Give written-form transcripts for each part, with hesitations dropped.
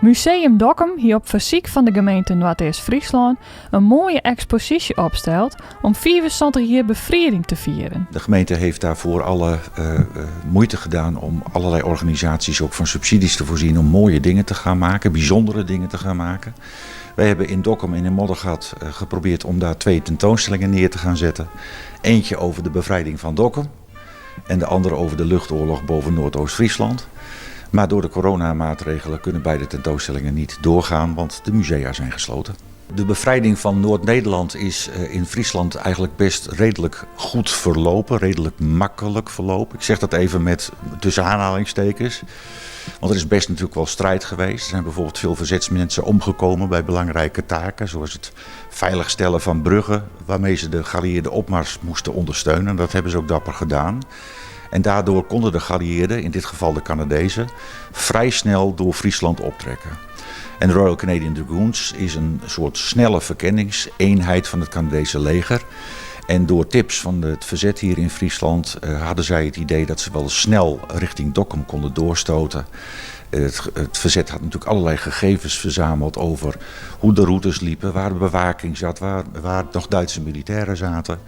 Museum Dokkum hier op verzoek van de gemeente Noord-East-Friesland een mooie expositie opstelt om 75 jaar bevrijding te vieren. De gemeente heeft daarvoor alle moeite gedaan om allerlei organisaties ook van subsidies te voorzien om mooie dingen te gaan maken, bijzondere dingen te gaan maken. Wij hebben in Dokkum en in Moddergat geprobeerd om daar 2 tentoonstellingen neer te gaan zetten. Eentje over de bevrijding van Dokkum en de andere over de luchtoorlog boven Noordoost-Friesland. Maar door de coronamaatregelen kunnen beide tentoonstellingen niet doorgaan, want de musea zijn gesloten. De bevrijding van Noord-Nederland is in Friesland eigenlijk best redelijk goed verlopen, redelijk makkelijk verlopen. Ik zeg dat even met tussen aanhalingstekens, want er is best natuurlijk wel strijd geweest. Er zijn bijvoorbeeld veel verzetsmensen omgekomen bij belangrijke taken, zoals het veiligstellen van bruggen, waarmee ze de geallieerde opmars moesten ondersteunen. Dat hebben ze ook dapper gedaan. En daardoor konden de geallieerden, in dit geval de Canadezen, vrij snel door Friesland optrekken. En de Royal Canadian Dragoons is een soort snelle verkenningseenheid van het Canadese leger. En door tips van het verzet hier in Friesland hadden zij het idee dat ze wel snel richting Dokkum konden doorstoten. Het verzet had natuurlijk allerlei gegevens verzameld over hoe de routes liepen, waar de bewaking zat, waar nog Duitse militairen zaten.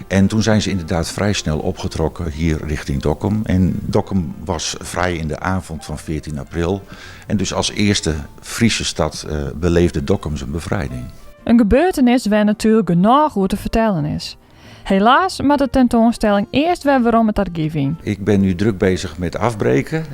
En toen zijn ze inderdaad vrij snel opgetrokken hier richting Dokkum. En Dokkum was vrij in de avond van 14 april. En dus als eerste Friese stad beleefde Dokkum zijn bevrijding. Een gebeurtenis waar natuurlijk genoeg over te vertellen is. Helaas moet de tentoonstelling eerst weer waarom het archief in. Ik ben nu druk bezig met afbreken.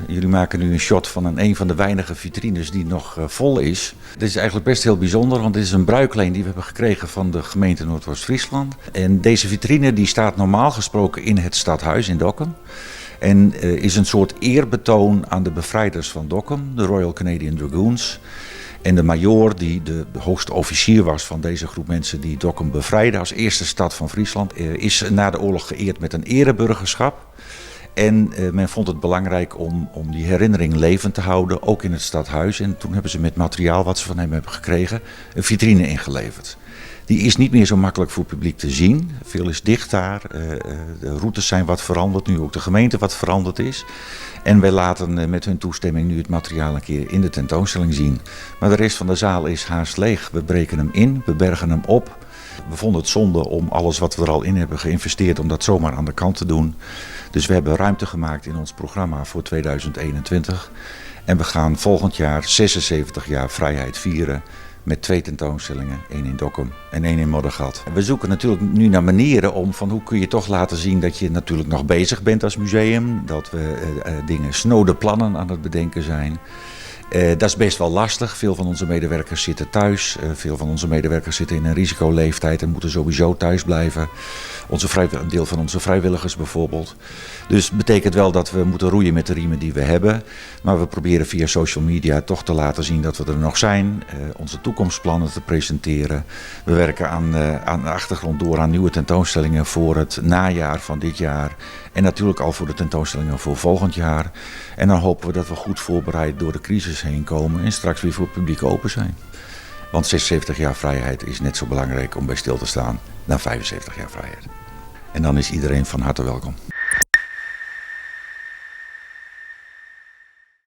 Jullie maken nu een shot van een van de weinige vitrines die nog vol is. Dit is eigenlijk best heel bijzonder, want dit is een bruikleen die we hebben gekregen van de gemeente Noordoost-Friesland. En deze vitrine die staat normaal gesproken in het stadhuis in Dokkum. En is een soort eerbetoon aan de bevrijders van Dokkum, de Royal Canadian Dragoons. En de majoor, die de hoogste officier was van deze groep mensen die Dokkum bevrijdde als eerste stad van Friesland, is na de oorlog geëerd met een ereburgerschap. En men vond het belangrijk om die herinnering levend te houden, ook in het stadhuis. En toen hebben ze met materiaal wat ze van hem hebben gekregen, een vitrine ingeleverd. Die is niet meer zo makkelijk voor het publiek te zien. Veel is dicht daar. De routes zijn wat veranderd, nu ook de gemeente wat veranderd is. En wij laten met hun toestemming nu het materiaal een keer in de tentoonstelling zien. Maar de rest van de zaal is haast leeg. We breken hem in, we bergen hem op. We vonden het zonde om alles wat we er al in hebben geïnvesteerd, om dat zomaar aan de kant te doen. Dus we hebben ruimte gemaakt in ons programma voor 2021. En we gaan volgend jaar 76 jaar vrijheid vieren. Met 2 tentoonstellingen, 1 in Dokkum en 1 in Moddergat. We zoeken natuurlijk nu naar manieren om van hoe kun je toch laten zien dat je natuurlijk nog bezig bent als museum. Dat we dingen snode plannen aan het bedenken zijn. Dat is best wel lastig. Veel van onze medewerkers zitten thuis. Veel van onze medewerkers zitten in een risicoleeftijd en moeten sowieso thuis blijven. Een deel van onze vrijwilligers bijvoorbeeld. Dus het betekent wel dat we moeten roeien met de riemen die we hebben. Maar we proberen via social media toch te laten zien dat we er nog zijn. Onze toekomstplannen te presenteren. We werken aan de achtergrond door aan nieuwe tentoonstellingen voor het najaar van dit jaar. En natuurlijk al voor de tentoonstellingen voor volgend jaar. En dan hopen we dat we goed voorbereid door de crisis heen komen en straks weer voor het publiek open zijn. Want 76 jaar vrijheid is net zo belangrijk om bij stil te staan dan 75 jaar vrijheid. En dan is iedereen van harte welkom.